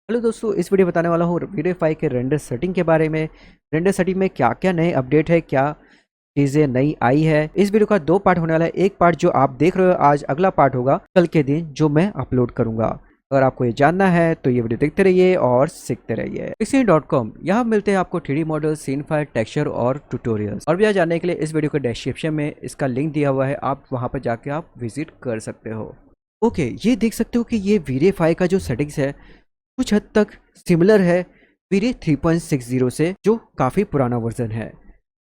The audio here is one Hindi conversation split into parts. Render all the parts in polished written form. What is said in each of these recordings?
हेलो दोस्तों, इस वीडियो बताने वाला हूँ वीडियोफाई के रेंडर सेटिंग के बारे में। रेंडर सेटिंग में क्या क्या नए अपडेट है, क्या चीज़ें नई आई है। इस वीडियो का दो पार्ट होने वाला है। एक पार्ट जो आप देख रहे हो आज, अगला पार्ट होगा कल के दिन जो मैं अपलोड करूंगा। अगर आपको ये जानना है तो ये वीडियो देखते रहिए और सीखते रहिए। Pixie.com, यहाँ मिलते हैं आपको 3D model, scene file, texture और ट्यूटोरियल्स। और भी यहाँ जानने के लिए इस वीडियो के डिस्क्रिप्शन में इसका लिंक दिया हुआ है, आप वहाँ पर जाके आप विजिट कर सकते हो। ओके, ये देख सकते हो कि ये वीडियोफाई का जो सेटिंग्स है कुछ हद तक सिमिलर है वीरे 3.60 से, जो काफ़ी पुराना वर्जन है।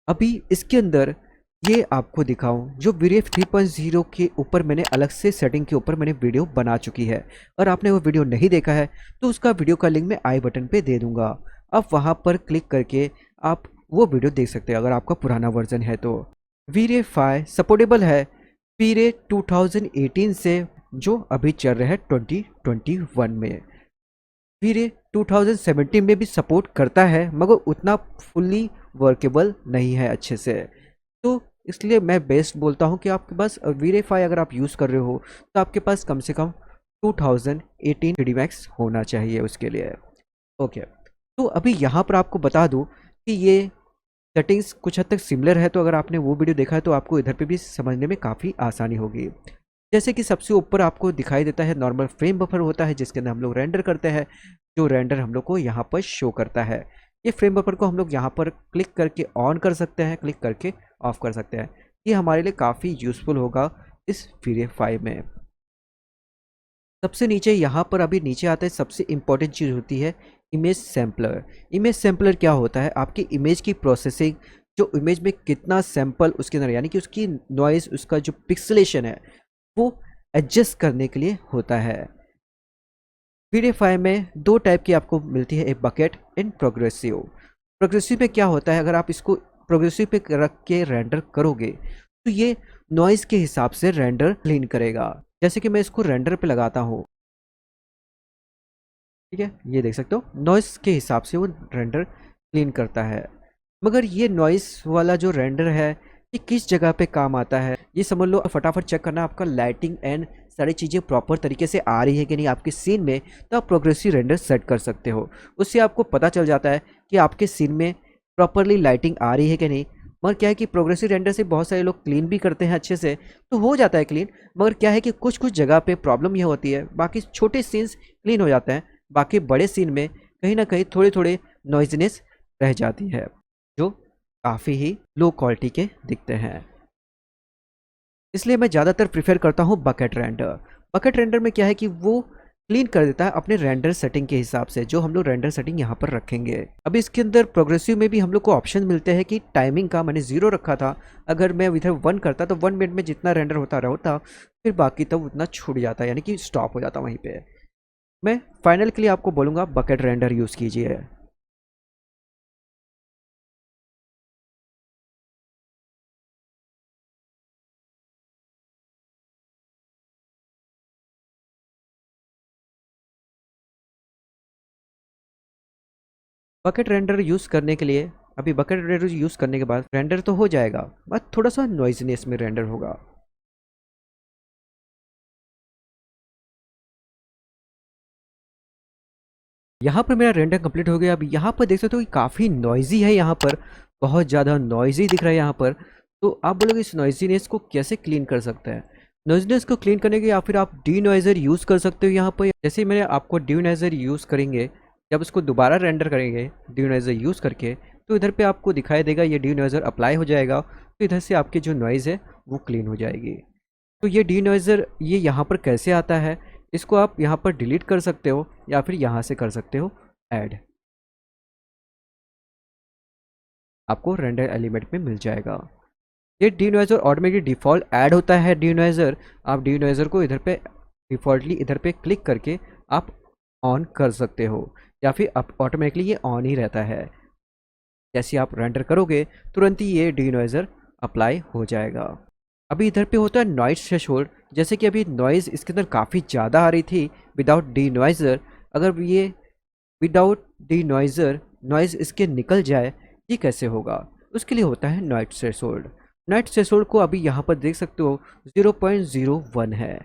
अभी इसके अंदर ये आपको दिखाऊं, जो वीरे 3.0 के ऊपर मैंने अलग से सेटिंग के ऊपर मैंने वीडियो बना चुकी है। अगर आपने वो वीडियो नहीं देखा है तो उसका वीडियो का लिंक मैं आई बटन पे दे दूंगा। आप वहां पर क्लिक करके आप वो वीडियो देख सकते हैं अगर आपका पुराना वर्जन है तो। वीरे 5 सपोर्टेबल है वीरे 2018 से, जो अभी चल रहा है 2021 में। फिर ये 2017 में भी सपोर्ट करता है, मगर उतना फुल्ली वर्केबल नहीं है अच्छे से। तो इसलिए मैं बेस्ट बोलता हूँ कि आपके पास वीरेफाई अगर आप यूज़ कर रहे हो तो आपके पास कम से कम 2018 थ्री डी मैक्स होना चाहिए उसके लिए। ओके, तो अभी यहाँ पर आपको बता दूँ कि ये सेटिंग्स कुछ हद तक सिमिलर है, तो अगर आपने वो वीडियो देखा है तो आपको इधर पे भी समझने में काफ़ी आसानी होगी। जैसे कि सबसे ऊपर आपको दिखाई देता है नॉर्मल फ्रेम बफर होता है, जिसके अंदर हम लोग रेंडर करते हैं, जो रेंडर हम लोग को यहाँ पर शो करता है। ये फ्रेम बफर को हम लोग यहाँ पर क्लिक करके ऑन कर सकते हैं, क्लिक करके ऑफ कर सकते हैं। ये हमारे लिए काफ़ी यूज़फुल होगा इस वीडियोफाई में। सबसे नीचे यहाँ पर अभी नीचे आता है, सबसे इम्पॉर्टेंट चीज़ होती है इमेज सैम्पलर। इमेज सैम्पलर क्या होता है? आपकी इमेज की प्रोसेसिंग, जो इमेज में कितना सैंपल उसके अंदर, यानी कि उसकी नॉइज़, उसका जो पिक्सलेशन है वो एडजस्ट करने के लिए होता है। वीडियोफाई में दो टाइप की आपको मिलती है, एक बकेट एंड प्रोग्रेसिव। प्रोग्रेसिव में क्या होता है, अगर आप इसको प्रोग्रेसिव पे रख के रेंडर करोगे तो ये नॉइज़ के हिसाब से रेंडर क्लीन करेगा। जैसे कि मैं इसको रेंडर पे लगाता हूँ, ठीक है, ये देख सकते हो नॉइस के हिसाब से वो रेंडर क्लीन करता है। मगर ये नॉइस वाला जो रेंडर है ये किस जगह पे काम आता है, ये समझ लो। फटाफट चेक करना आपका लाइटिंग एंड सारी चीज़ें प्रॉपर तरीके से आ रही है कि नहीं आपके सीन में, तो आप प्रोग्रेसिव रेंडर सेट कर सकते हो। उससे आपको पता चल जाता है कि आपके सीन में प्रॉपरली लाइटिंग आ रही है कि नहीं। मगर क्या है कि प्रोग्रेसिव रेंडर से बहुत सारे लोग क्लीन भी करते हैं अच्छे से, तो हो जाता है क्लीन। मगर क्या है कि कुछ कुछ जगह पे प्रॉब्लम ये होती है, बाकी छोटे सीन्स क्लीन हो जाते हैं, बाकी बड़े सीन में कहीं ना कहीं थोड़े थोड़े नॉइजनेस रह जाती है, जो काफ़ी ही लो क्वालिटी के दिखते हैं। इसलिए मैं ज़्यादातर प्रीफर करता हूँ बकेट रेंडर। बकेट रेंडर में क्या है कि वो क्लीन कर देता है अपने रेंडर सेटिंग के हिसाब से, जो हम लोग रेंडर सेटिंग यहाँ पर रखेंगे। अभी इसके अंदर प्रोग्रेसिव में भी हम लोग को ऑप्शन मिलते हैं कि टाइमिंग का मैंने 0 रखा था, अगर मैं इधर 1 करता तो 1 मिनट में जितना रेंडर होता रहता, फिर बाकी तब उतना छूट जाता, यानी कि स्टॉप हो जाता वहीं पे। मैं फाइनल के लिए आपको बोलूँगा बकेट रेंडर यूज़ कीजिए। बकेट रेंडर यूज़ करने के लिए, अभी बकेट रेंडर यूज़ करने के बाद रेंडर तो हो जाएगा, बस थोड़ा सा नॉइजनेस में रेंडर होगा। यहाँ पर मेरा रेंडर कंप्लीट हो गया। अब यहाँ पर देख सकते हो कि काफ़ी नॉइजी है, यहाँ पर बहुत ज़्यादा नॉइजी दिख रहा है यहाँ पर। तो आप बोलोगे इस नॉइजीनेस को कैसे क्लीन कर सकते हैं? नॉइजीनेस को क्लीन करने के, या फिर आप डी नॉइज़र यूज़ कर सकते हो यहाँ पर। जैसे मैंने आपको डी नॉइज़र यूज़ करेंगे, जब उसको दोबारा रेंडर करेंगे डी नॉइज़र यूज़ करके, तो इधर पे आपको दिखाई देगा ये डी नॉइज़र अप्लाई हो जाएगा, तो इधर से आपकी जो नॉइज़ है वो क्लीन हो जाएगी। तो ये डीनॉइज़र ये यहाँ पर कैसे आता है, इसको आप यहाँ पर डिलीट कर सकते हो या फिर यहाँ से कर सकते हो ऐड, आपको रेंडर एलिमेंट में मिल जाएगा। ये डीनॉइज़र ऑटोमेटिक डिफ़ॉल्ट ऐड होता है डीनॉइज़र। आप डीनॉइज़र को इधर पे डिफ़ॉल्टली इधर पे क्लिक करके आप ऑन कर सकते हो, या फिर आप ऑटोमेटिकली ये ऑन ही रहता है। जैसे आप रेंडर करोगे तुरंत ही ये डीनॉइज़र अप्लाई हो जाएगा। अभी इधर पे होता है नॉइज़ थ्रेशोल्ड। जैसे कि अभी नॉइज़ इसके अंदर काफ़ी ज़्यादा आ रही थी विदाउट डी नॉइज़र, अगर ये विदाउट डी नॉइज़र नॉइज़ इसके निकल जाए, ये कैसे होगा? उसके लिए होता है नॉइज़ थ्रेशोल्ड। नॉइज़ थ्रेशोल्ड को अभी यहाँ पर देख सकते हो 0.01 है।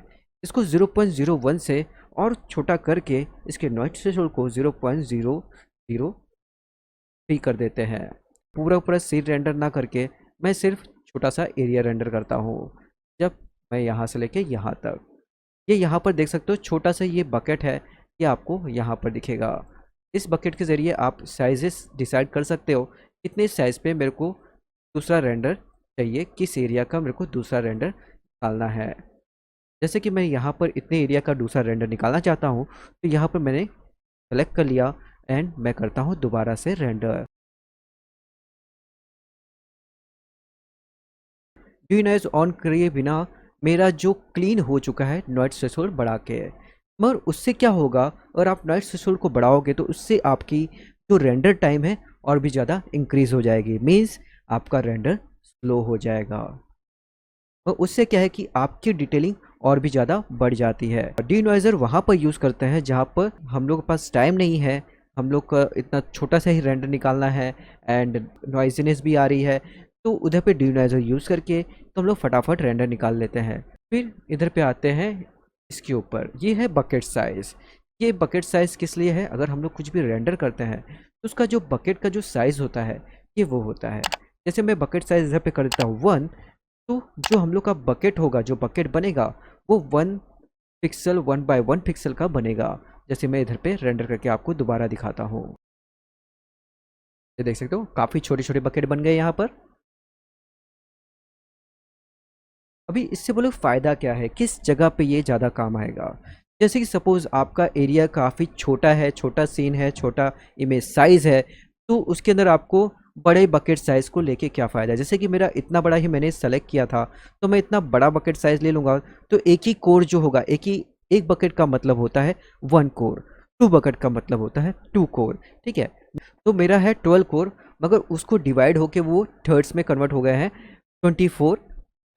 इसको 0.01 से और छोटा करके इसके नॉइज़ थ्रेशोल्ड को 0.003 कर देते हैं। पूरा पूरा सीन रेंडर ना करके मैं सिर्फ छोटा सा एरिया रेंडर करता हूँ। जब मैं यहाँ से लेके यहाँ तक, ये यहाँ पर देख सकते हो छोटा सा ये बकेट है, ये आपको यहाँ पर दिखेगा। इस बकेट के ज़रिए आप साइजेस डिसाइड कर सकते हो कितने साइज़ पे मेरे को दूसरा रेंडर चाहिए, किस एरिया का मेरे को दूसरा रेंडर निकालना है। जैसे कि मैं यहाँ पर इतने एरिया का दूसरा रेंडर निकालना चाहता हूँ, तो यहाँ पर मैंने सेलेक्ट कर लिया एंड मैं करता हूँ दोबारा से रेंडर। ड्यू नॉइज़ ऑन किए बिना मेरा जो क्लीन हो चुका है नॉइज़ थ्रेशोल्ड बढ़ा के, मगर उससे क्या होगा, अगर आप नॉइज़ थ्रेशोल्ड को बढ़ाओगे तो उससे आपकी जो रेंडर टाइम है और भी ज़्यादा इंक्रीज़ हो जाएगी, मीन्स आपका रेंडर स्लो हो जाएगा। और उससे क्या है कि आपकी डिटेलिंग और भी ज़्यादा बढ़ जाती है। डिनॉइज़र वहाँ पर यूज़ करते हैं जहाँ पर हम लोग के पास टाइम नहीं है, हम लोग का इतना छोटा सा ही रेंडर निकालना है एंड नॉइज़ीनेस भी आ रही है, तो उधर पे डिनॉइज़र यूज़ करके तो हम लोग फटाफट रेंडर निकाल लेते हैं। फिर इधर पे आते हैं इसके ऊपर, ये है बकेट साइज़। ये बकेट साइज़ किस लिए है, अगर हम लोग कुछ भी रेंडर करते हैं तो उसका जो बकेट का जो साइज़ होता है ये वो होता है। जैसे मैं बकेट साइज़ इधर पे कर देता हूँ 1, तो जो हम लोग का बकेट होगा, जो बकेट बनेगा वो 1 पिक्सल 1 बाय 1 पिक्सल का बनेगा। जैसे मैं इधर पे रेंडर करके आपको दोबारा दिखाता हूँ, ये देख सकते हो काफ़ी छोटे छोटे बकेट बन गए यहाँ पर। अभी इससे बोलो फ़ायदा क्या है, किस जगह पे ये ज़्यादा काम आएगा। जैसे कि सपोज़ आपका एरिया काफ़ी छोटा है, छोटा सीन है, छोटा इमेज साइज़ है, तो उसके अंदर आपको बड़े बकेट साइज़ को लेके क्या फ़ायदा है। जैसे कि मेरा इतना बड़ा ही मैंने सेलेक्ट किया था, तो मैं इतना बड़ा बकेट साइज़ ले लूँगा, तो एक ही कोर जो होगा, एक बकेट का मतलब होता है 1 कोर, 2 बकेट का मतलब होता है 2 कोर, ठीक है। तो मेरा है 12 कोर, मगर उसको डिवाइड होके वो थर्ड्स में कन्वर्ट हो गए हैं, 24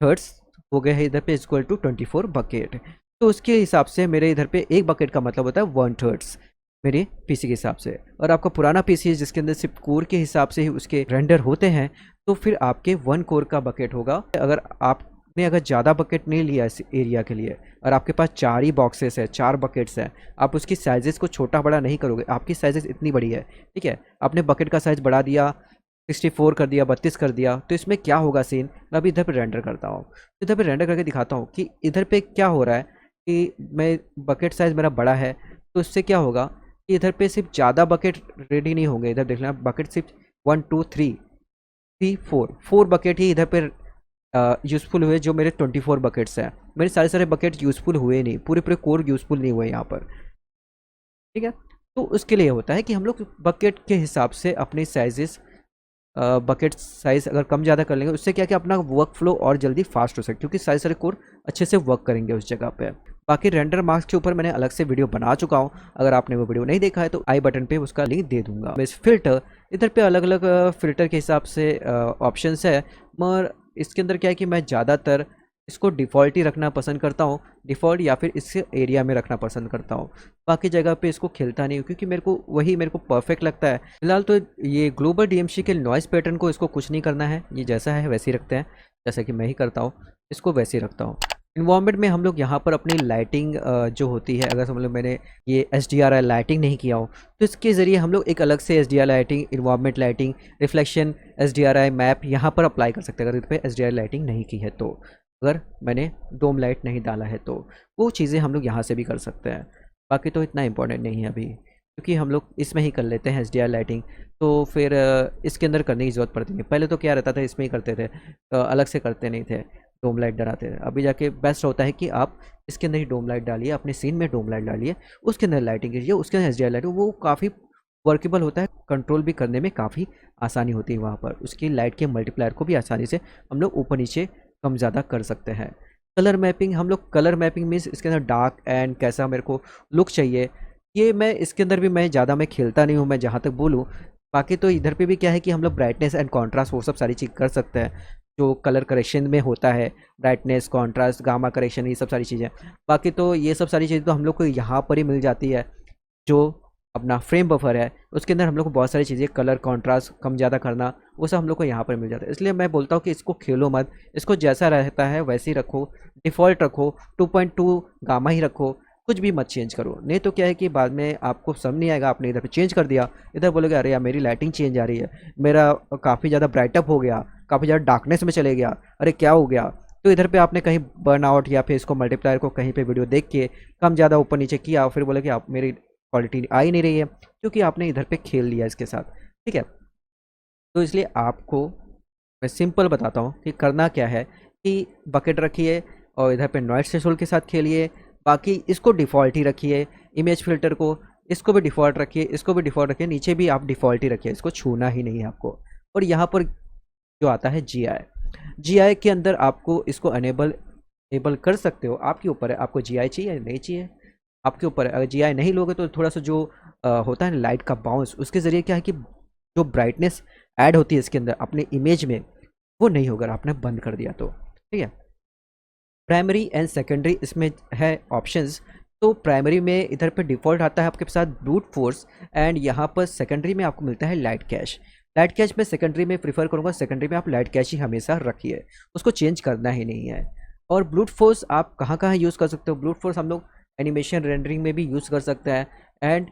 थर्ड्स हो गए हैं इधर पे इक्वल टू 24 बकेट। तो उसके हिसाब से मेरे इधर पे एक बकेट का मतलब होता है 1/3 मेरे पीसी के हिसाब से। और आपका पुराना पीसी है जिसके अंदर सिर्फ कोर के हिसाब से ही उसके रेंडर होते हैं, तो फिर आपके 1 कोर का बकेट होगा। अगर ज़्यादा बकेट नहीं लिया इस एरिया के लिए और आपके पास 4 ही बॉक्सेस है, 4 बकेट्स हैं, आप उसकी साइजेस को छोटा बड़ा नहीं करोगे, आपकी साइजेस इतनी बड़ी है, ठीक है, आपने बकेट का साइज़ बढ़ा दिया, 64 कर दिया, 32 कर दिया, तो इसमें क्या होगा सीन, मैं अभी इधर पे रेंडर करता हूँ। इधर पे रेंडर करके दिखाता हूँ कि इधर पे क्या हो रहा है कि मैं बकेट साइज़ मेरा बड़ा है, तो इससे क्या होगा कि इधर पे सिर्फ ज़्यादा बकेट रेडी नहीं होंगे। इधर देख लेना, बकेट सिर्फ 1 2 3 3 4 बकेट ही इधर पे यूज़फुल हुए, जो मेरे 24 बकेट्स हैं। मेरे सारे बकेट यूज़फुल हुए नहीं, पूरे पूरे कोर यूज़फुल नहीं हुए यहाँ पर, ठीक है। तो उसके लिए होता है कि हम लोग बकेट के हिसाब से अपने साइजेस, बकेट साइज़ अगर कम ज़्यादा कर लेंगे, उससे क्या कि अपना वर्क फ्लो और जल्दी फास्ट हो सकता है, क्योंकि सारे कोर अच्छे से वर्क करेंगे उस जगह पे। बाकी रेंडर मार्क्स के ऊपर मैंने अलग से वीडियो बना चुका हूँ, अगर आपने वो वीडियो नहीं देखा है तो आई बटन पे उसका लिंक दे दूंगा। इस फिल्टर, इधर पे अलग अलग फ़िल्टर के हिसाब से ऑप्शंस है, मगर इसके अंदर क्या है कि मैं ज़्यादातर इसको डिफ़ॉल्ट ही रखना पसंद करता हूँ, डिफ़ॉल्ट या फिर इस एरिया में रखना पसंद करता हूँ। बाकी जगह पे इसको खेलता नहीं हूँ, क्योंकि मेरे को परफेक्ट लगता है। फिलहाल तो ये ग्लोबल डीएमसी के नॉइज़ पैटर्न को इसको कुछ नहीं करना है, ये जैसा है वैसे ही रखते हैं, जैसा कि मैं ही करता हूँ, इसको वैसे ही रखता हूँ। इन्वायरमेंट में हम लोग यहाँ पर अपनी लाइटिंग जो होती है, अगर समझ लो मैंने ये HDRI लाइटिंग नहीं किया हो, तो इसके ज़रिए हम लोग एक अलग से HDRI lighting, environment lighting, reflection, HDRI map यहाँ पर अप्लाई कर सकते हैं, अगर इस पर HDRI लाइटिंग नहीं की है तो। अगर मैंने डोम लाइट नहीं डाला है तो वो चीज़ें हम लोग यहाँ से भी कर सकते हैं। बाकी तो इतना इम्पोर्टेंट नहीं है अभी, क्योंकि हम लोग इसमें ही कर लेते हैं HDRI लाइटिंग, तो फिर इसके अंदर करने की ज़रूरत पड़ती नहीं। पहले तो क्या रहता था, इसमें ही करते थे, अलग से करते नहीं थे, डोम लाइट डराते थे। अभी जाके बेस्ट होता है कि आप इसके अंदर ही डोम लाइट डालिए, अपने सीन में डोम लाइट डालिए, उसके अंदर लाइटिंग कीजिए, उसके अंदर HDRI लाइट, वो काफ़ी वर्केबल होता है, कंट्रोल भी करने में काफ़ी आसानी होती है वहाँ पर। उसकी लाइट के मल्टीप्लायर को भी आसानी से हम लोग ऊपर नीचे कम ज़्यादा कर सकते हैं। कलर मैपिंग, हम लोग कलर मैपिंग मीन्स इसके अंदर डार्क एंड कैसा मेरे को लुक चाहिए, ये मैं इसके अंदर भी मैं ज़्यादा मैं खेलता नहीं हूँ, मैं जहाँ तक बोलूँ। बाकी तो इधर पे भी क्या है कि हम लोग ब्राइटनेस एंड कॉन्ट्रास्ट वो सब सारी चीज़ कर सकते हैं, जो कलर करेक्शन में होता है, ब्राइटनेस, कॉन्ट्रास्ट, गामा करेक्शन, ये सब सारी चीज़ें। बाकी तो ये सब सारी चीज़ें तो हम लोग को यहाँ पर ही मिल जाती है, जो अपना फ्रेम बफर है उसके अंदर हम लोग को बहुत सारी चीज़ें, कलर कॉन्ट्रास्ट कम ज़्यादा करना, वो सब हम लोग को यहाँ पर मिल जाता है। इसलिए मैं बोलता हूँ कि इसको खेलो मत, इसको जैसा रहता है वैसे ही रखो, डिफ़ॉल्ट रखो, 2.2 गामा ही रखो, कुछ भी मत चेंज करो, नहीं तो क्या है कि बाद में आपको समझ नहीं आएगा। आपने इधर पे चेंज कर दिया, इधर बोलोगे अरे यार मेरी लाइटिंग चेंज आ रही है, मेरा काफ़ी ज़्यादा ब्राइटअप हो गया, काफ़ी ज़्यादा डार्कनेस में चले गया, अरे क्या हो गया। तो इधर पे आपने कहीं बर्नआउट या फिर इसको मल्टीप्लायर को कहीं पे वीडियो देख के कम ज़्यादा ऊपर नीचे किया, फिर बोले कि आप मेरी क्वालिटी आ ही नहीं रही है, क्योंकि आपने इधर पे खेल लिया इसके साथ। ठीक है, तो इसलिए आपको मैं सिंपल बताता हूँ कि करना क्या है कि बकेट रखिए और इधर पे नॉइस थ्रेशोल्ड के साथ खेलिए। बाकी इसको डिफ़ॉल्ट ही रखिए, इमेज फ़िल्टर को इसको भी डिफ़ॉल्ट रखिए, इसको भी डिफ़ॉल्ट रखिए, नीचे भी आप डिफ़ॉल्ट ही रखिए, इसको छूना ही नहीं है आपको। और यहाँ पर जो आता है जीआई, जीआई के अंदर आपको इसको एनेबल कर सकते हो, आपके ऊपर है आपको जीआई चाहिए या नहीं चाहिए, आपके ऊपर है। अगर जीआई नहीं लोगे तो थोड़ा सा जो होता है ना लाइट का बाउंस, उसके ज़रिए क्या है कि जो ब्राइटनेस ऐड होती है इसके अंदर अपने इमेज में, वो नहीं होगा, आपने बंद कर दिया तो। ठीक है, प्राइमरी एंड सेकेंडरी इसमें है ऑप्शंस। तो प्राइमरी में इधर पे डिफ़ॉल्ट आता है आपके साथ ब्रूट फोर्स, एंड यहाँ पर सेकेंडरी में आपको मिलता है लाइट कैश। लाइट कैश में सेकेंडरी में प्रीफर करूँगा, सेकेंडरी में आप लाइट कैश ही हमेशा रखिए, उसको चेंज करना ही नहीं है। और ब्रूट फोर्स आप कहाँ कहाँ यूज़ कर सकते हो, ब्रूट फोर्स हम लोग एनिमेशन रेंडरिंग में भी यूज़ कर सकते हैं, एंड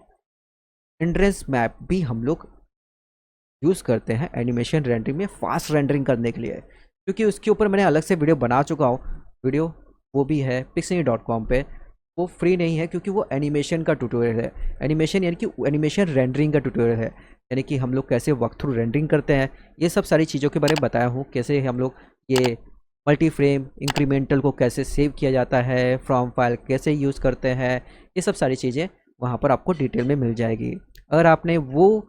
इंड्रेंस मैप भी हम लोग यूज़ करते हैं एनिमेशन रेंडरिंग में फास्ट रेंडरिंग करने के लिए, क्योंकि उसके ऊपर मैंने अलग से वीडियो बना चुका हूँ। वीडियो वो भी है pixel.com पे, वो फ्री नहीं है क्योंकि वो एनिमेशन का ट्यूटोरियल है। एनिमेशन यानी कि एनिमेशन रेंडरिंग का ट्यूटोरियल है, यानी कि हम लोग कैसे वर्क थ्रू रेंडरिंग करते हैं, ये सब सारी चीज़ों के बारे में बताया हूँ। कैसे हम लोग ये मल्टी फ्रेम इंक्रीमेंटल को कैसे सेव किया जाता है, फ्रॉम फाइल कैसे यूज़ करते हैं, ये सब सारी चीज़ें वहाँ पर आपको डिटेल में मिल जाएगी। अगर आपने वो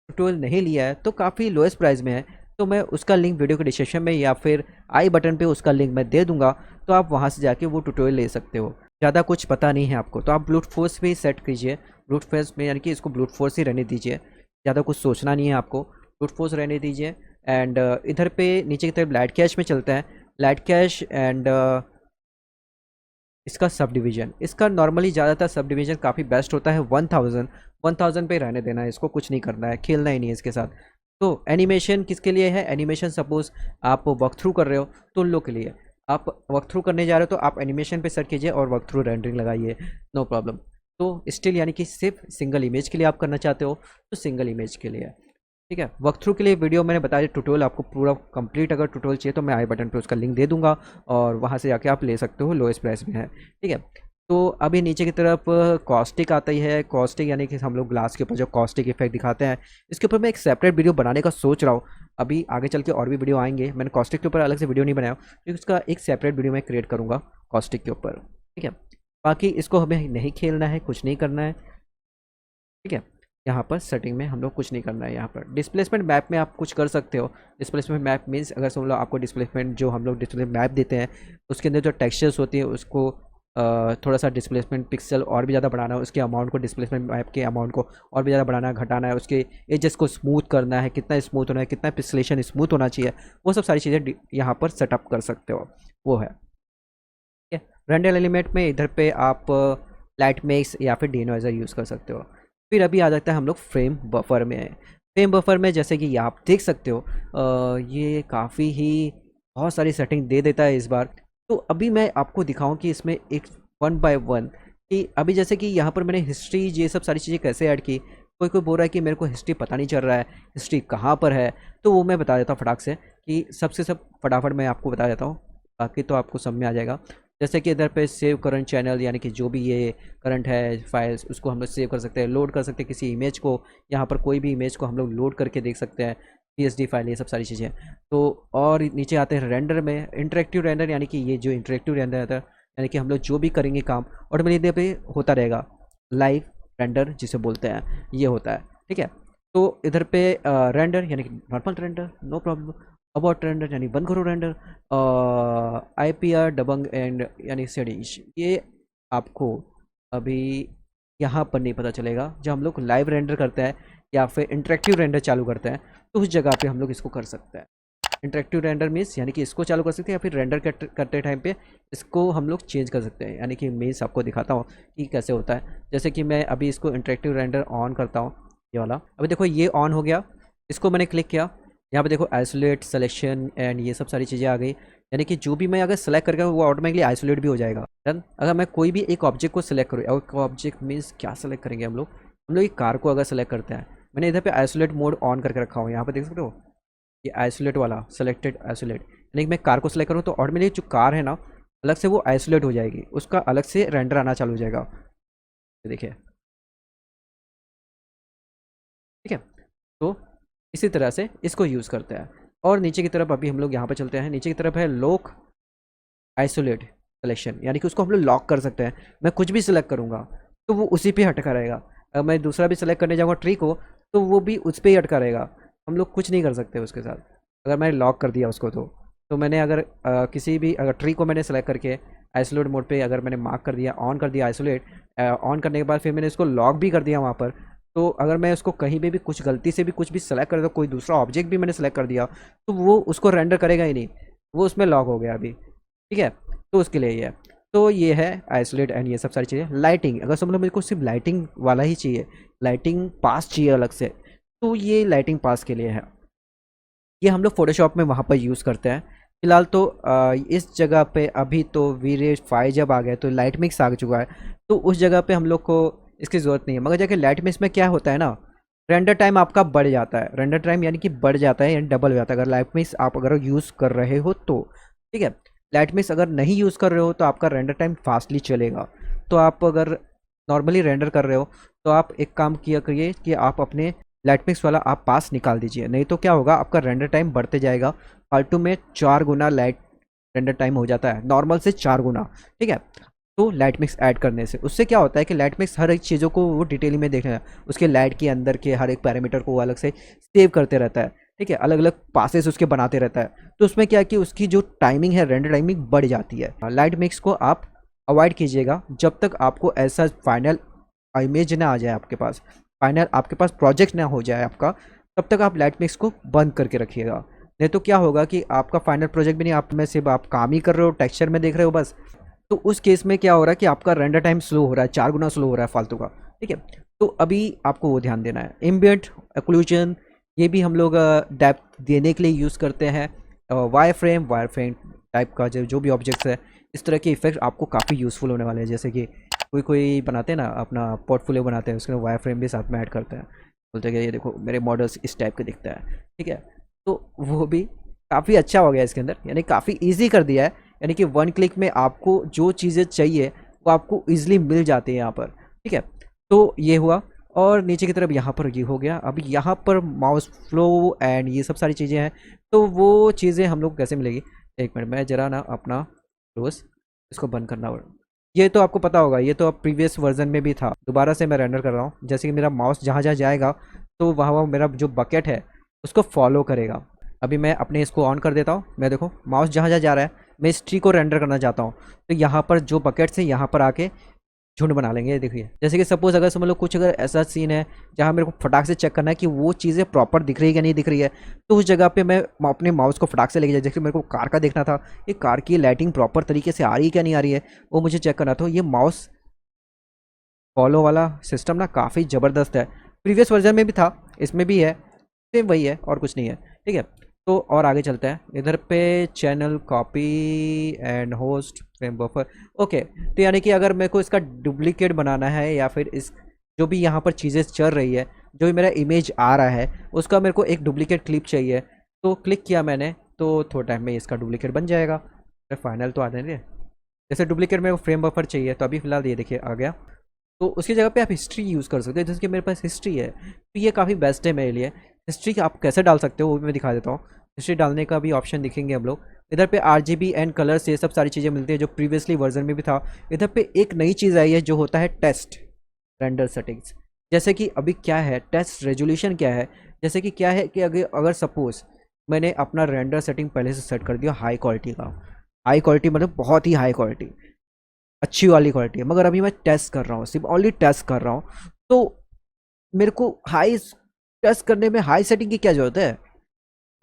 ट्यूटोरियल नहीं लिया है तो काफ़ी लोएस्ट प्राइस में है, तो मैं उसका लिंक वीडियो के डिस्क्रिप्शन में या फिर आई बटन पे उसका लिंक मैं दे दूंगा, तो आप वहां से जाके वो ट्यूटोरियल ले सकते हो। ज़्यादा कुछ पता नहीं है आपको तो आप ब्रूट फोर्स पे ही सेट कीजिए, ब्रूट फोर्स में यानी कि इसको ब्रूट फोर्स ही रहने दीजिए, ज़्यादा कुछ सोचना नहीं है आपको, ब्रूट फोर्स रहने दीजिए। एंड इधर पे नीचे की तरफ लाइट कैश में चलते हैं, लाइट कैश एंड इसका सब डिवीज़न, इसका नॉर्मली ज़्यादातर सब डिवीज़न काफ़ी बेस्ट होता है 1000 पे रहने देना है, इसको कुछ नहीं करना है, खेलना ही नहीं है इसके साथ। तो एनिमेशन किसके लिए है, एनिमेशन सपोज़ आप वर्क थ्रू कर रहे हो तो उन लोग के लिए, आप वर्क थ्रू करने जा रहे हो तो आप एनिमेशन पे सेट कीजिए और वर्क थ्रू रेंडरिंग लगाइए, नो प्रॉब्लम। तो स्टिल यानी कि सिर्फ सिंगल इमेज के लिए आप करना चाहते हो तो सिंगल इमेज के लिए, ठीक है। वर्क थ्रू के लिए वीडियो मैंने बताया, ट्यूटोरियल आपको पूरा कंप्लीट अगर ट्यूटोरियल चाहिए तो मैं आई बटन पे उसका लिंक दे दूंगा और वहाँ से जाके आप ले सकते हो, लोएस्ट प्राइस में है, ठीक है। तो अभी नीचे की तरफ कॉस्टिक आता ही है, कॉस्टिक यानी कि हम लोग ग्लास के ऊपर जो कॉस्टिक इफेक्ट दिखाते हैं, इसके ऊपर मैं एक सेपरेट वीडियो बनाने का सोच रहा हूँ। अभी आगे चल के और भी वीडियो आएंगे, मैंने कॉस्टिक के ऊपर अलग से वीडियो नहीं बनाया क्योंकि उसका एक सेपरेट वीडियो मैं क्रिएट करूँगा कॉस्टिक के ऊपर, ठीक है। बाकी इसको हमें नहीं खेलना है, कुछ नहीं करना है, ठीक है। यहाँ पर सेटिंग में हम लोग कुछ नहीं करना है। यहाँ पर डिस्प्लेसमेंट मैप में आप कुछ कर सकते हो। डिस्प्लेसमेंट मैप मीन्स अगर समझ लो आपको डिस्प्लेसमेंट जो हम लोग डिस्प्ले मैप देते हैं उसके अंदर जो टेक्सचर्स होती है उसको थोड़ा सा डिस्प्लेसमेंट पिक्सल और भी ज़्यादा बढ़ाना है, उसके अमाउंट को डिस्प्लेसमेंट मैप के अमाउंट को और भी ज़्यादा बढ़ाना है, घटाना है, उसके एजेस को स्मूथ करना है, कितना स्मूथ होना है, कितना पिक्सलेशन स्मूथ होना चाहिए, वो सब सारी चीज़ें यहाँ पर सेटअप कर सकते हो, वो है, ठीक है। रेंडर एलिमेंट में इधर पे आप लाइट मेक्स या फिर डिनोइजर यूज़ कर सकते हो। फिर अभी आ जाता है हम लोग फ्रेम बफर में। फ्रेम बफर में जैसे कि ये आप देख सकते हो ये काफ़ी ही बहुत सारी सेटिंग दे देता है इस बार। तो अभी मैं आपको दिखाऊं कि इसमें एक वन बाय वन, कि अभी जैसे कि यहाँ पर मैंने हिस्ट्री ये सब सारी चीज़ें कैसे ऐड की। कोई कोई बोल रहा है कि मेरे को हिस्ट्री पता नहीं चल रहा है, हिस्ट्री कहाँ पर है, तो वो मैं बता देता हूँ फटाक से, कि सबसे सब फटाफट मैं आपको बता देता हूँ, बाकी तो आपको समझ में आ जाएगा। जैसे कि इधर पे सेव करंट चैनल, यानी कि जो भी ये करंट है फाइल्स उसको हम लोग सेव कर सकते हैं, लोड कर सकते हैं किसी इमेज को, यहाँ पर कोई भी इमेज को हम लोग लोड करके देख सकते हैं, पीएसडी फाइल, ये सब सारी चीज़ें। तो और नीचे आते हैं रेंडर में, इंटरेक्टिव रेंडर, यानी कि ये जो इंटरेक्टिव रेंडर रहता है, यानी कि हम लोग जो भी करेंगे काम ऑटोमेटिकली पे होता रहेगा, लाइव रेंडर जिसे बोलते हैं, ये होता है, ठीक है। तो इधर पे रेंडर यानी कि normal render, no problem. About render यानी बंद करो रेंडर, IPR डबंग एंड यानी सेटिंग्स, ये आपको अभी यहाँ पर नहीं पता चलेगा। जब हम लोग लाइव रेंडर करते हैं या फिर इंटरेक्टिव रेंडर चालू करते हैं तो उस जगह पे हम लोग इसको कर सकते हैं। इंटरेक्टिव रेंडर मीन्स यानी कि इसको चालू कर सकते हैं, या फिर रेंडर करते टाइम पे इसको हम लोग चेंज कर सकते हैं, यानी कि मीन्स आपको दिखाता हूँ कि कैसे होता है। जैसे कि मैं अभी इसको इंटरेक्टिव रेंडर ऑन करता हूँ, ये वाला, अभी देखो ये ऑन हो गया, इसको मैंने क्लिक किया, यहाँ पे देखो आइसोलेट, सिलेक्शन एंड ये सब सारी चीज़ें आ गई, यानी कि जो भी मैं अगर सेलेक्ट करके वो ऑटोमेटिकली आइसोलेट भी हो जाएगा। डन। अगर मैं कोई भी एक ऑब्जेक्ट को सिलेक्ट करूँ, एक ऑब्जेक्ट मीन्स क्या सेलेक्ट करेंगे हम लोग एक कार को अगर सेलेक्ट करते हैं, मैंने इधर पे आइसोलेट मोड ऑन करके रखा हूँ, यहाँ पे देख सकते हो ये आइसोलेट वाला सेलेक्टेड आइसोलेट, यानी कि मैं कार को सेलेक्ट करूँ तो ऑटोमेटिकली जो कार है ना अलग से वो आइसोलेट हो जाएगी, उसका अलग से रेंडर आना चालू हो जाएगा। देखिए, ठीक है। तो इसी तरह से इसको यूज़ करते हैं। और नीचे की तरफ अभी हम लोग यहाँ पे चलते हैं, नीचे की तरफ है लॉक आइसोलेट सिलेक्शन, यानी कि उसको हम लोग लॉक कर सकते हैं। मैं कुछ भी सिलेक्ट करूँगा तो वो उसी पे अटका रहेगा, अगर मैं दूसरा भी सिलेक्ट करने जाऊँगा ट्री को तो वो भी उस पर ही अटका रहेगा, हम लोग कुछ नहीं कर सकते उसके साथ। अगर मैंने लॉक कर दिया उसको तो मैंने अगर किसी भी अगर ट्री को मैंने सेलेक्ट करके आइसोलेट मोड पे अगर मैंने मार्क कर दिया, ऑन कर दिया आइसोलेट, ऑन करने के बाद फिर मैंने इसको लॉक भी कर दिया वहाँ पर, तो अगर मैं उसको कहीं पे भी कुछ गलती से भी कुछ भी सेलेक्ट कर दिया, कोई दूसरा ऑब्जेक्ट भी मैंने सेलेक्ट कर दिया तो वो उसको रेंडर करेगा ही नहीं, वो उसमें लॉक हो गया अभी। ठीक है, तो उसके लिए ये है। तो ये है आइसोलेट एंड ये सब सारी चीज़ें। लाइटिंग, अगर समझ लो मेरे को सिर्फ लाइटिंग वाला ही चाहिए, लाइटिंग पास चाहिए अलग से, तो ये लाइटिंग पास के लिए है, ये हम लोग फोटोशॉप में वहाँ पर यूज़ करते हैं। फिलहाल तो इस जगह पे अभी तो वीरे 5 जब आ गया तो लाइट मिक्स आ चुका है, तो उस जगह पे हम लोग को इसकी ज़रूरत नहीं है। मगर जाके लाइट मिक्स में क्या होता है ना, रेंडर टाइम आपका बढ़ जाता है, रेंडर टाइम यानी कि बढ़ जाता है यानी डबल हो जाता है अगर लाइट मिक्स आप अगर यूज़ कर रहे हो तो। ठीक है, लाइट मिक्स अगर नहीं यूज़ कर रहे हो तो आपका रेंडर टाइम फास्टली चलेगा। तो आप अगर नॉर्मली रेंडर कर रहे हो तो आप एक काम किया करिए कि आप अपने लाइट मिक्स वाला आप पास निकाल दीजिए, नहीं तो क्या होगा आपका रेंडर टाइम बढ़ते जाएगा, फालतू में 4 गुना लाइट रेंडर टाइम हो जाता है, नॉर्मल से 4 गुना। ठीक है, तो लाइट मिक्स ऐड करने से उससे क्या होता है कि लाइट मिक्स हर एक चीज़ों को वो डिटेलिंग में देखना है, उसके लाइट के अंदर के हर एक पैरामीटर को वो अलग से सेव करते रहता है। ठीक है, अलग अलग पासेस उसके बनाते रहता है, तो उसमें क्या है कि उसकी जो टाइमिंग है रेंडर टाइमिंग बढ़ जाती है। लाइट मिक्स को आप अवॉइड कीजिएगा जब तक आपको ऐसा फाइनल इमेज ना आ जाए आपके पास, फाइनल आपके पास प्रोजेक्ट ना हो जाए आपका, तब तक आप लाइट मिक्स को बंद करके रखिएगा। नहीं तो क्या होगा कि आपका फाइनल प्रोजेक्ट भी नहीं, आप में सिर्फ आप काम ही कर रहे हो, टेक्सचर में देख रहे हो बस, तो उस केस में क्या हो रहा है कि आपका रेंडर टाइम स्लो हो रहा है, 4 गुना स्लो हो रहा है फालतू का। ठीक है, तो अभी आपको वो ध्यान देना है। एम्बिएंट ओक्लूजन ये भी हम लोग डेप्थ देने के लिए यूज़ करते हैं। वायर फ्रेम टाइप का जो भी ऑब्जेक्ट्स है, इस तरह के इफेक्ट आपको काफ़ी यूज़फुल होने वाले हैं। जैसे कि कोई कोई बनाते हैं ना अपना पोर्टफोलियो बनाते हैं, उसके वायर फ्रेम भी साथ में ऐड करते हैं, बोलते हैं कि ये देखो मेरे मॉडल्स इस टाइप के दिखता है। ठीक है, तो वो भी काफ़ी अच्छा हो गया इसके अंदर, यानी काफ़ी ईजी कर दिया है, यानी कि 1 क्लिक में आपको जो चीज़ें चाहिए वो आपको ईजिली मिल जाती है यहाँ पर। ठीक है, तो ये हुआ। और नीचे की तरफ यहाँ पर ये हो गया। अभी यहाँ पर माउस फ्लो एंड ये सब सारी चीज़ें हैं, तो वो चीज़ें हम लोग कैसे मिलेगी, एक मिनट मैं ज़रा ना अपना रोज़ इसको बंद करना होगा। ये तो आपको पता होगा, ये तो अब प्रीवियस वर्जन में भी था, दोबारा से मैं रेंडर कर रहा हूँ। जैसे कि मेरा माउस जहाँ जहाँ जाएगा तो वहाँ वहाँ मेरा जो बकेट है उसको फॉलो करेगा। अभी मैं अपने इसको ऑन कर देता हूँ, मैं देखो माउस जहाँ जहाँ जा रहा है मैं इस ट्री को रेंडर करना चाहता हूँ, तो यहाँ पर जो बकेट्स हैं यहाँ पर आके झुंड बना लेंगे। ये देखिए, जैसे कि सपोज अगर समझ लो कुछ अगर ऐसा सीन है जहाँ मेरे को फटाक से चेक करना है कि वो चीज़ें प्रॉपर दिख रही है या नहीं दिख रही है, तो उस जगह पे मैं अपने माउस को फटाक से लेके जाए। जैसे मेरे को कार का देखना था, ये कार की लाइटिंग प्रॉपर तरीके से आ रही है क्या नहीं आ रही है, वो मुझे चेक करना था। ये माउस फॉलो वाला सिस्टम ना काफ़ी ज़बरदस्त है, प्रीवियस वर्जन में भी था, इसमें भी है, सेम वही है और कुछ नहीं है। ठीक है, तो और आगे चलते हैं। इधर पे channel copy and host frame buffer. Okay, तो यानी कि अगर मेरे को इसका डुप्लीकेट बनाना है या फिर इस जो भी यहाँ पर चीज़ें चल रही है, जो भी मेरा इमेज आ रहा है उसका मेरे को एक डुप्लीकेट क्लिप चाहिए, तो क्लिक किया मैंने तो थोड़ा टाइम में इसका डुप्लीकेट बन जाएगा। फाइनल तो आ जाएंगे। जैसे डुप्लीकेट मेरे को फ्रेम बफर चाहिए, तो अभी फ़िलहाल ये देखिए आ गया। तो उसकी जगह पे आप हिस्ट्री यूज़ कर सकते हो, जैसे कि मेरे पास हिस्ट्री है तो ये काफ़ी बेस्ट है मेरे लिए। हिस्ट्री आप कैसे डाल सकते हो वो भी मैं दिखा देता हूँ। हिस्ट्री डालने का भी ऑप्शन दिखेंगे हम लोग, इधर पे RGB एंड कलर्स ये सब सारी चीज़ें मिलती है जो प्रीवियसली वर्जन में भी था। इधर पे एक नई चीज़ आई है जो होता है टेस्ट रेंडर सेटिंग्स। जैसे कि अभी क्या है टेस्ट रेजोल्यूशन क्या है, जैसे कि क्या है कि अगर सपोज मैंने अपना रेंडर सेटिंग पहले से सेट कर दिया हाई क्वालिटी का, हाई क्वालिटी मतलब बहुत ही हाई क्वालिटी, अच्छी वाली क्वालिटी है, मगर अभी मैं टेस्ट कर रहा हूँ, सिर्फ ओनली टेस्ट कर रहा हूँ, तो मेरे को हाई टेस्ट करने में हाई सेटिंग की क्या ज़रूरत है।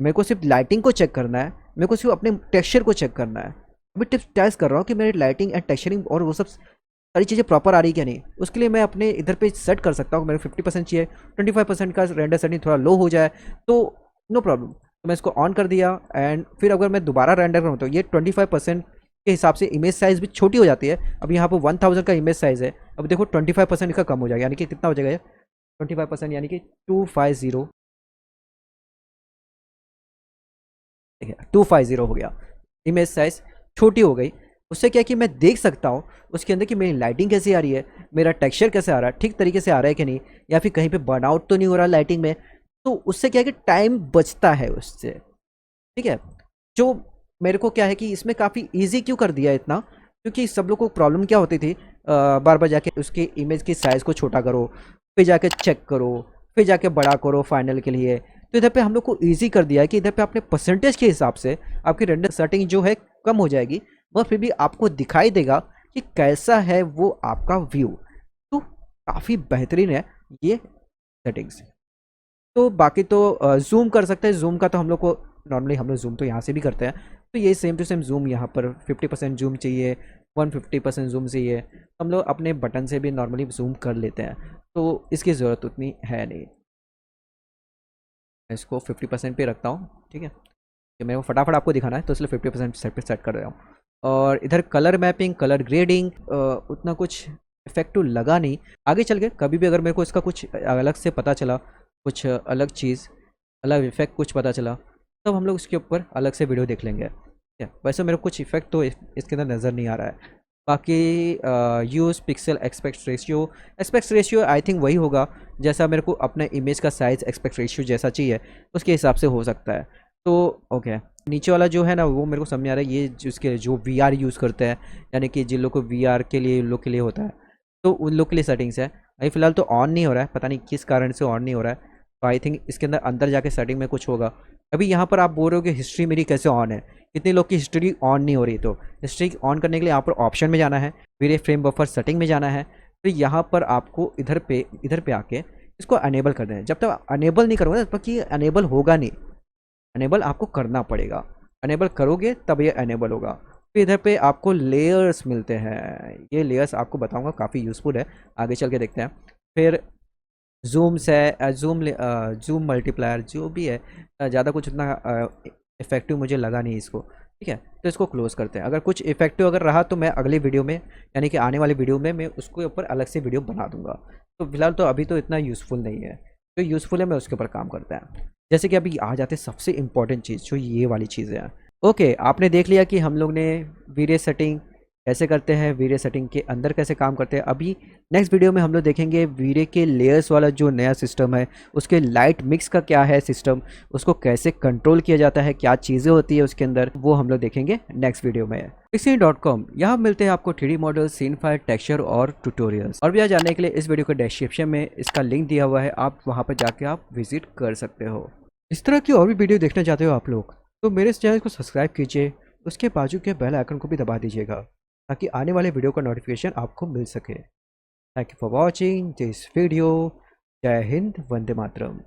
मेरे को सिर्फ लाइटिंग को चेक करना है, मेरे को सिर्फ अपने टेक्सचर को चेक करना है। अभी टिप्स टेस्ट कर रहा हूँ कि मेरी लाइटिंग एंड टेक्सचरिंग और वो सब सारी चीज़ें प्रॉपर आ रही क्या नहीं, उसके लिए मैं अपने इधर पे सेट कर सकता हूँ। मेरे 50% चाहिए, 25% का रेंडर सेटिंग थोड़ा लो हो जाए तो नो प्रॉब्लम, तो मैं इसको ऑन कर दिया एंड फिर अगर मैं दोबारा रेंडर करूँ तो ये 25% के हिसाब से इमेज साइज़ भी छोटी हो जाती है। अब यहाँ पर 1000 का इमेज साइज़ है, अब देखो 25% इसका कम हो जाएगा, यानी कि कितना हो जाएगा ये 25% यानी कि 250, ठीक है 250 हो गया। इमेज साइज़ छोटी हो गई। उससे क्या है कि मैं देख सकता हूँ उसके अंदर कि मेरी लाइटिंग कैसी आ रही है, मेरा टेक्सचर कैसे आ रहा है, ठीक तरीके से आ रहा है कि नहीं, या फिर कहीं पे बर्नआउट तो नहीं हो रहा लाइटिंग में। तो उससे क्या है कि टाइम बचता है उससे, ठीक है। जो मेरे को क्या है कि इसमें काफ़ी ईजी क्यों कर दिया इतना, क्योंकि सब लोग को प्रॉब्लम क्या होती थी, बार बार जाके उसके इमेज की साइज़ को छोटा करो, फिर जाके चेक करो, फिर जाके बड़ा करो फाइनल के लिए। तो इधर पे हम लोग को ईजी कर दिया है कि इधर पे आपने परसेंटेज के हिसाब से आपकी रेंडर सेटिंग जो है कम हो जाएगी, मगर फिर भी आपको दिखाई देगा कि कैसा है वो आपका व्यू। तो काफ़ी बेहतरीन है ये सेटिंग्स। तो बाकी तो ज़ूम कर सकते हैं, ज़ूम का तो हम लोग को नॉर्मली हम लोग ज़ूम तो यहाँ से भी करते हैं, तो ये सेम टू सेम ज़ूम यहाँ पर 50% ज़ूम चाहिए, 150% ज़ूम चाहिए, हम लोग अपने बटन से भी नॉर्मली ज़ूम कर लेते हैं, तो इसकी ज़रूरत उतनी है नहीं। मैं इसको 50% पे रखता हूँ, ठीक है, कि मेरे को फटाफट आपको दिखाना है तो इसलिए 50% सेट पे सेट कर रहा हूँ। और इधर कलर मैपिंग, कलर ग्रेडिंग उतना कुछ इफेक्टिव लगा नहीं। आगे चल के कभी भी अगर मेरे को इसका कुछ अलग से पता चला, कुछ अलग चीज़, अलग इफेक्ट कुछ पता चला, तब हम लोग इसके ऊपर अलग से वीडियो देख लेंगे, ठीक है। वैसे मेरे को कुछ इफेक्ट तो इसके अंदर नज़र नहीं आ रहा है। बाकी use pixel aspect ratio I think वही होगा जैसा मेरे को अपने इमेज का साइज़ एक्सपेक्ट रेशियो जैसा चाहिए उसके हिसाब से हो सकता है। तो ओके, नीचे वाला जो है ना वो मेरे को समझ में आ रहा है, ये जिसके जो वीआर यूज़ करते हैं, यानी कि जिन लोग को वीआर के लिए, उन लोग के लिए होता है, तो उन लोग के लिए सेटिंग्स है। अभी फ़िलहाल तो ऑन नहीं हो रहा है, पता नहीं किस कारण से ऑन नहीं हो रहा है, तो आई थिंक इसके अंदर अंदर जाके सेटिंग में कुछ होगा। अभी यहाँ पर आप बोल रहे हो कि हिस्ट्री मेरी कैसे ऑन है, कितने लोग की हिस्ट्री ऑन नहीं हो रही। तो हिस्ट्री ऑन करने के लिए यहाँ पर ऑप्शन में जाना है, फिर फ्रेम बफर सेटिंग में जाना है, फिर यहाँ पर आपको इधर पे आके इसको अनेबल कर देना है। जब तक अनेबल नहीं करोगे तब तक ये अनेबल होगा नहीं, अनेबल आपको करना पड़ेगा, अनेबल करोगे तब ये अनेबल होगा। फिर इधर पे आपको लेयर्स मिलते हैं, ये लेयर्स आपको बताऊंगा काफ़ी यूज़फुल है, आगे चल के देखते हैं। फिर ज़ूम्स है, ज़ूम मल्टीप्लायर जो भी है, ज़्यादा कुछ उतना इफेक्टिव मुझे लगा नहीं इसको, ठीक है। तो इसको क्लोज़ करते हैं। अगर कुछ इफेक्टिव अगर रहा तो मैं अगली वीडियो में, यानी कि आने वाली वीडियो में मैं उसके ऊपर अलग से वीडियो बना दूंगा। तो फिलहाल तो अभी तो इतना यूज़फुल नहीं है, जो यूज़फुल है मैं उसके ऊपर काम करता है। जैसे कि अभी आ जाते सबसे इम्पॉर्टेंट चीज़, जो ये वाली चीज़ें हैं। ओके, आपने देख लिया कि हम लोग ने वीडियो सेटिंग कैसे करते हैं, वीडियो सेटिंग के अंदर कैसे काम करते हैं। अभी नेक्स्ट वीडियो में हम लोग देखेंगे वीडियो के लेयर्स वाला जो नया सिस्टम है, उसके लाइट मिक्स का क्या है सिस्टम, उसको कैसे कंट्रोल किया जाता है, क्या चीज़ें होती है उसके अंदर, वो हम लोग देखेंगे नेक्स्ट वीडियो में। Pixie.com, यहाँ मिलते हैं आपको 3D model, scene file, texture और ट्यूटोरियल्स। और भी यहाँ जानने के लिए इस वीडियो के डिस्क्रिप्शन में इसका लिंक दिया हुआ है, आप वहाँ पर जाके आप विजिट कर सकते हो। इस तरह की और भी वीडियो देखना चाहते हो आप लोग, तो मेरे इस चैनल को सब्सक्राइब कीजिए, उसके बाजू के बेल आइकन को भी दबा दीजिएगा, ताकि आने वाले वीडियो का नोटिफिकेशन आपको मिल सके। Thank you for watching this video. जय हिंद, वंदे मातरम।